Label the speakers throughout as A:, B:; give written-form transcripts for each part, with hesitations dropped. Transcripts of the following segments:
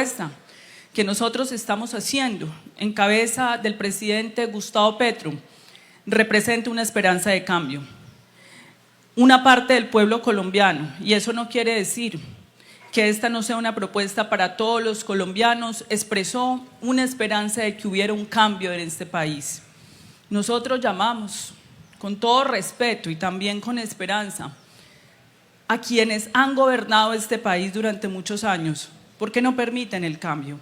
A: propuesta que nosotros estamos haciendo en cabeza del presidente Gustavo Petro representa una esperanza de cambio. Una parte del pueblo colombiano, y eso no quiere decir que esta no sea una propuesta para todos los colombianos, expresó una esperanza de que hubiera un cambio en este país. Nosotros llamamos, con todo respeto y también con esperanza, a quienes han gobernado este país durante muchos años. ¿Por qué no permiten el cambio?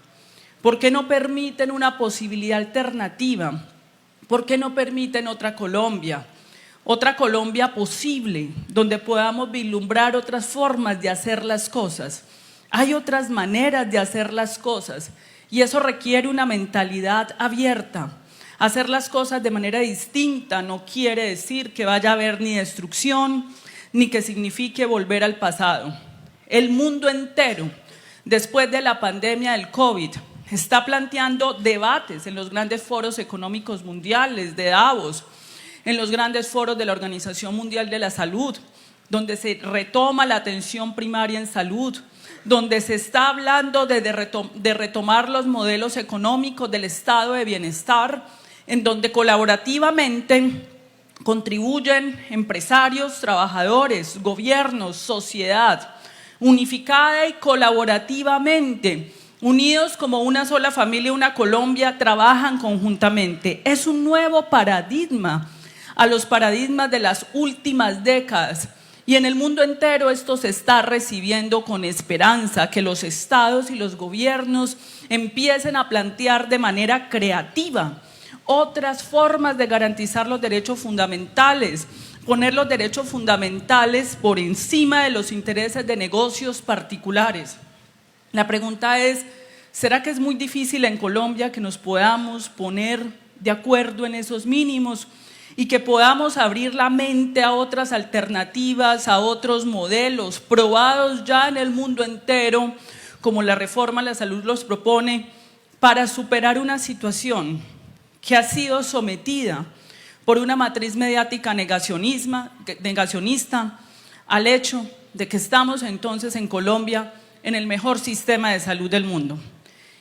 A: ¿Por qué no permiten una posibilidad alternativa? ¿Por qué no permiten otra Colombia posible, donde podamos vislumbrar otras formas de hacer las cosas? Hay otras maneras de hacer las cosas y eso requiere una mentalidad abierta. Hacer las cosas de manera distinta no quiere decir que vaya a haber ni destrucción, ni que signifique volver al pasado. El mundo entero, después de la pandemia del COVID, está planteando debates en los grandes foros económicos mundiales de Davos, en los grandes foros de la Organización Mundial de la Salud, donde se retoma la atención primaria en salud, donde se está hablando de retomar los modelos económicos del estado de bienestar, en donde colaborativamente contribuyen empresarios, trabajadores, gobiernos, sociedad, unificada y colaborativamente, unidos como una sola familia, una Colombia, trabajan conjuntamente. Es un nuevo paradigma a los paradigmas de las últimas décadas y en el mundo entero esto se está recibiendo con esperanza, que los estados y los gobiernos empiecen a plantear de manera creativa otras formas de garantizar los derechos fundamentales, poner los derechos fundamentales por encima de los intereses de negocios particulares. La pregunta es, ¿será que es muy difícil en Colombia que nos podamos poner de acuerdo en esos mínimos y que podamos abrir la mente a otras alternativas, a otros modelos probados ya en el mundo entero, como la reforma a la salud los propone, para superar una situación que ha sido sometida por una matriz mediática negacionista al hecho de que estamos entonces en Colombia en el mejor sistema de salud del mundo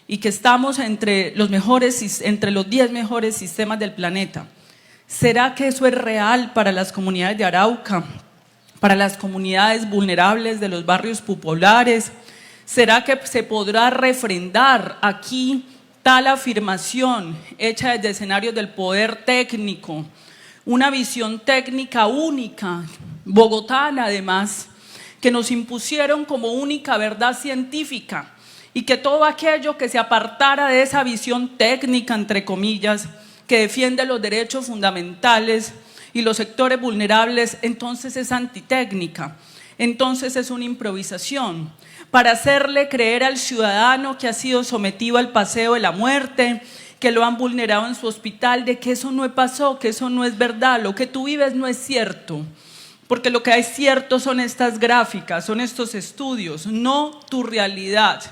A: y que estamos entre los 10 mejores sistemas del planeta? ¿Será que eso es real para las comunidades de Arauca, para las comunidades vulnerables de los barrios populares? ¿Será que se podrá refrendar aquí tal afirmación hecha desde escenarios del poder técnico, una visión técnica única, bogotana además, que nos impusieron como única verdad científica y que todo aquello que se apartara de esa visión técnica, entre comillas, que defiende los derechos fundamentales y los sectores vulnerables, entonces es antitécnica, entonces es una improvisación para hacerle creer al ciudadano que ha sido sometido al paseo de la muerte, que lo han vulnerado en su hospital, de que eso no pasó, que eso no es verdad, lo que tú vives no es cierto, porque lo que es cierto son estas gráficas, son estos estudios, no tu realidad,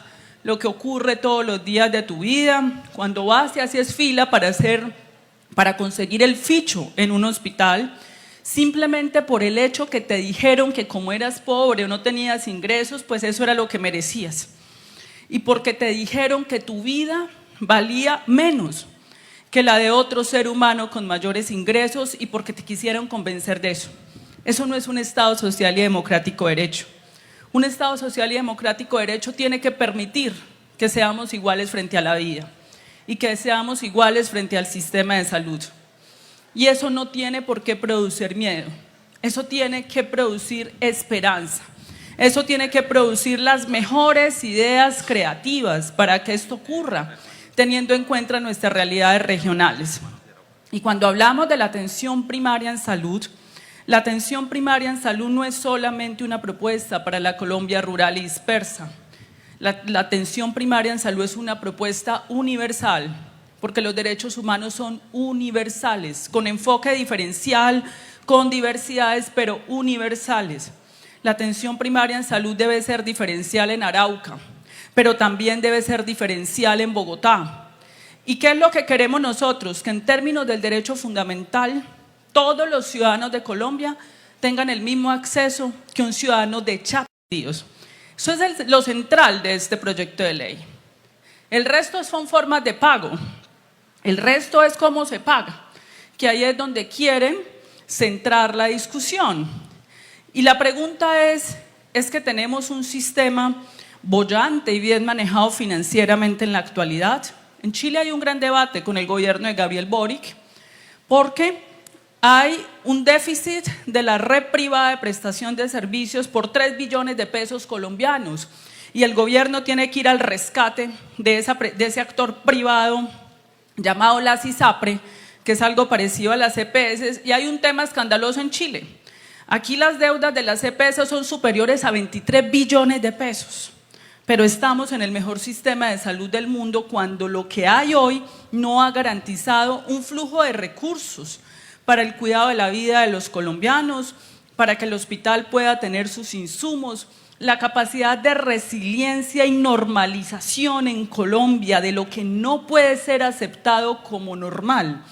A: lo que ocurre todos los días de tu vida, cuando vas y haces fila para conseguir el ficho en un hospital, simplemente por el hecho que te dijeron que como eras pobre o no tenías ingresos, pues eso era lo que merecías. Y porque te dijeron que tu vida valía menos que la de otro ser humano con mayores ingresos y porque te quisieron convencer de eso. Eso no es un Estado social y democrático de derecho. Un Estado social y democrático de derecho tiene que permitir que seamos iguales frente a la vida y que seamos iguales frente al sistema de salud. Y eso no tiene por qué producir miedo, eso tiene que producir esperanza, eso tiene que producir las mejores ideas creativas para que esto ocurra, teniendo en cuenta nuestras realidades regionales. Y cuando hablamos de la atención primaria en salud, la atención primaria en salud no es solamente una propuesta para la Colombia rural y dispersa. La atención primaria en salud es una propuesta universal, porque los derechos humanos son universales, con enfoque diferencial, con diversidades, pero universales. La atención primaria en salud debe ser diferencial en Arauca, pero también debe ser diferencial en Bogotá. ¿Y qué es lo que queremos nosotros? Que en términos del derecho fundamental, todos los ciudadanos de Colombia tengan el mismo acceso que un ciudadano de Chapinero. Eso es lo central de este proyecto de ley. El resto son formas de pago, el resto es cómo se paga, que ahí es donde quieren centrar la discusión. Y la pregunta es que tenemos un sistema boyante y bien manejado financieramente en la actualidad. En Chile hay un gran debate con el gobierno de Gabriel Boric, porque hay un déficit de la red privada de prestación de servicios por 3 billones de pesos colombianos y el gobierno tiene que ir al rescate de ese actor privado llamado la CISAPRE, que es algo parecido a las EPS, y hay un tema escandaloso en Chile. Aquí las deudas de las EPS son superiores a 23 billones de pesos, pero estamos en el mejor sistema de salud del mundo cuando lo que hay hoy no ha garantizado un flujo de recursos para el cuidado de la vida de los colombianos, para que el hospital pueda tener sus insumos, la capacidad de resiliencia y normalización en Colombia de lo que no puede ser aceptado como normal.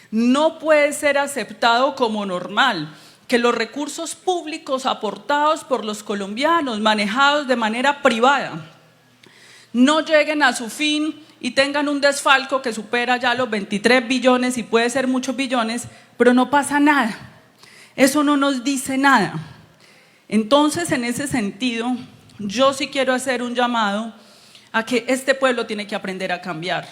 A: No puede ser aceptado como normal que los recursos públicos aportados por los colombianos, manejados de manera privada, no lleguen a su fin y tengan un desfalco que supera ya los 23 billones y puede ser muchos billones, pero no pasa nada. Eso no nos dice nada. Entonces, en ese sentido, yo sí quiero hacer un llamado a que este pueblo tiene que aprender a cambiar.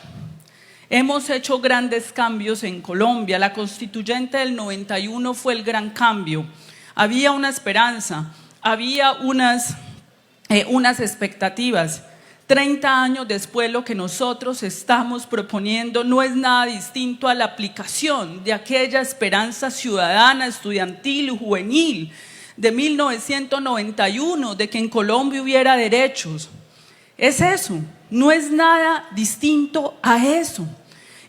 A: Hemos hecho grandes cambios en Colombia, la constituyente del 91 fue el gran cambio, había una esperanza, había unas expectativas. 30 años después lo que nosotros estamos proponiendo no es nada distinto a la aplicación de aquella esperanza ciudadana, estudiantil y juvenil de 1991, de que en Colombia hubiera derechos. Es eso, no es nada distinto a eso.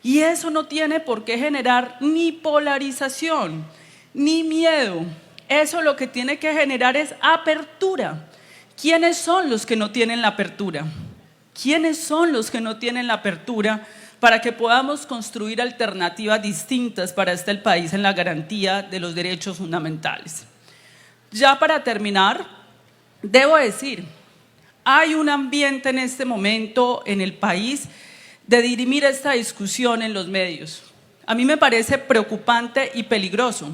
A: Y eso no tiene por qué generar ni polarización, ni miedo. Eso lo que tiene que generar es apertura. ¿Quiénes son los que no tienen la apertura? ¿Quiénes son los que no tienen la apertura para que podamos construir alternativas distintas para este país en la garantía de los derechos fundamentales? Ya para terminar, debo decir, hay un ambiente en este momento en el país de dirimir esta discusión en los medios. A mí me parece preocupante y peligroso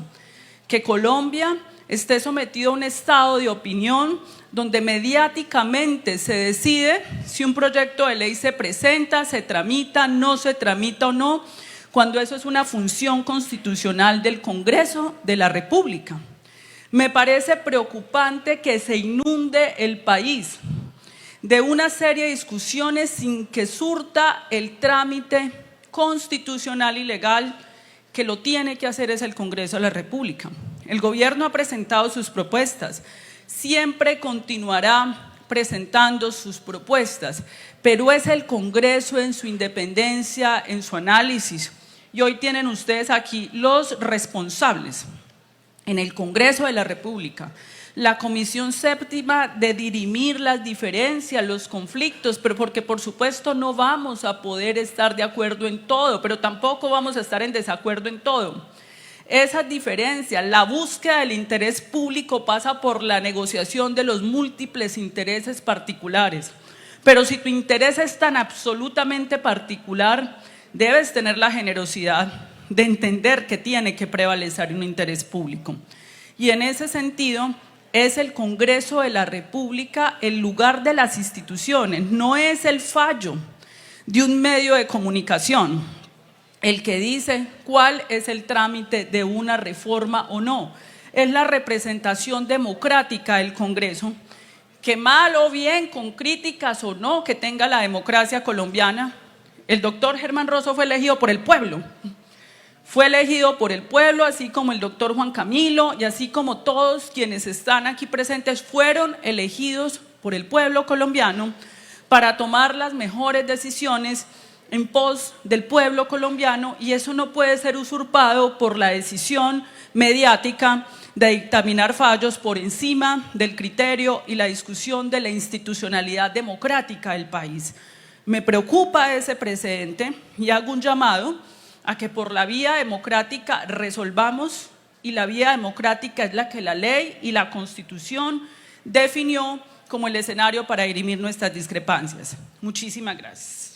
A: que Colombia esté sometido a un estado de opinión donde mediáticamente se decide si un proyecto de ley se presenta, se tramita, no se tramita o no, cuando eso es una función constitucional del Congreso de la República. Me parece preocupante que se inunde el país de una serie de discusiones sin que surta el trámite constitucional y legal que lo tiene que hacer es el Congreso de la República. El gobierno ha presentado sus propuestas, siempre continuará presentando sus propuestas, pero es el Congreso en su independencia, en su análisis. Y hoy tienen ustedes aquí los responsables en el Congreso de la República, la Comisión Séptima de dirimir las diferencias, los conflictos, pero porque por supuesto no vamos a poder estar de acuerdo en todo, pero tampoco vamos a estar en desacuerdo en todo. Esas diferencias, la búsqueda del interés público pasa por la negociación de los múltiples intereses particulares, pero si tu interés es tan absolutamente particular, debes tener la generosidad de entender que tiene que prevalecer un interés público. Y en ese sentido, es el Congreso de la República el lugar de las instituciones, no es el fallo de un medio de comunicación el que dice cuál es el trámite de una reforma o no. Es la representación democrática del Congreso, que mal o bien, con críticas o no que tenga la democracia colombiana, el doctor Germán Rosso fue elegido por el pueblo. Fue elegido por el pueblo, así como el doctor Juan Camilo y así como todos quienes están aquí presentes fueron elegidos por el pueblo colombiano para tomar las mejores decisiones en pos del pueblo colombiano, y eso no puede ser usurpado por la decisión mediática de dictaminar fallos por encima del criterio y la discusión de la institucionalidad democrática del país. Me preocupa ese precedente y hago un llamado a que por la vía democrática resolvamos, y la vía democrática es la que la ley y la Constitución definió como el escenario para dirimir nuestras discrepancias. Muchísimas gracias.